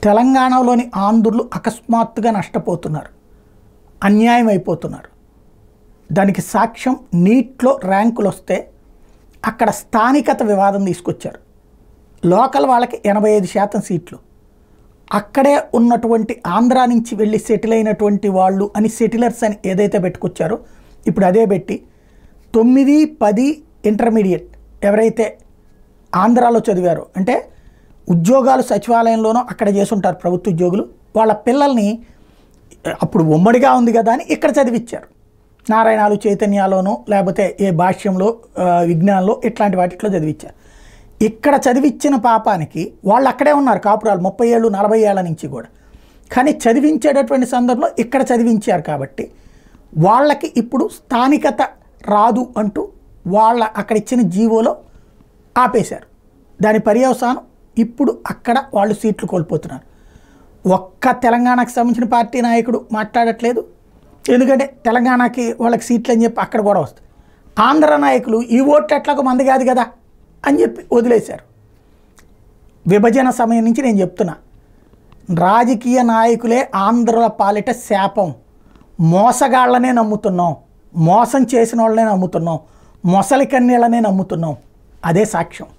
తెలంగాణలోని ఆంధ్రులు అకస్మాత్తుగా నష్టపోతున్నారు, అన్యాయం అయిపోతున్నారు. దానికి సాక్ష్యం నీట్లో ర్యాంకులు వస్తే అక్కడ స్థానికత వివాదం తీసుకొచ్చారు. లోకల్ వాళ్ళకి 85% సీట్లు, అక్కడే ఉన్నటువంటి ఆంధ్రా నుంచి వెళ్ళి సెటిల్ అయినటువంటి వాళ్ళు అని సెటిలర్స్ అని ఏదైతే పెట్టుకొచ్చారో ఇప్పుడు అదే పెట్టి 9, 10 ఇంటర్మీడియట్ ఎవరైతే ఆంధ్రాలో చదివారో, అంటే ఉద్యోగాలు సచివాలయంలోనో అక్కడ చేసుంటారు ప్రభుత్వ ఉద్యోగులు, వాళ్ళ పిల్లల్ని అప్పుడు ఉమ్మడిగా ఉంది కదా అని ఇక్కడ చదివించారు. నారాయణాలు, చైతన్యాలోనో లేకపోతే ఏ భాష్యంలో, విజ్ఞానంలో ఇట్లాంటి వాటిలో చదివించారు. ఇక్కడ చదివించిన పాపానికి వాళ్ళు అక్కడే ఉన్నారు కాపురాలు 30 ఏళ్ళు 40 ఏళ్ల నుంచి కూడా. కానీ చదివించేటటువంటి సందర్భంలో ఇక్కడ చదివించారు కాబట్టి వాళ్ళకి ఇప్పుడు స్థానికత రాదు అంటూ వాళ్ళ అక్కడ ఇచ్చిన జీవోలో ఆపేశారు. దాని పర్యవసానం ఇప్పుడు అక్కడ వాళ్ళు సీట్లు కోల్పోతున్నారు. ఒక్క తెలంగాణకు సంబంధించిన పార్టీ నాయకుడు మాట్లాడట్లేదు, ఎందుకంటే తెలంగాణకి వాళ్ళకి సీట్లు అని చెప్పి అక్కడ కూడా వస్తాయి. ఆంధ్ర నాయకులు ఈ ఓట్లు ఎట్లాగో మంది కాదు కదా అని చెప్పి వదిలేశారు. విభజన సమయం నుంచి నేను చెప్తున్నా, రాజకీయ నాయకులే ఆంధ్రుల పాలిట శాపం. మోసగాళ్లనే నమ్ముతున్నాం, మోసం చేసిన వాళ్ళనే నమ్ముతున్నాం, మొసలి కన్నీళ్ళనే నమ్ముతున్నాం. అదే సాక్ష్యం.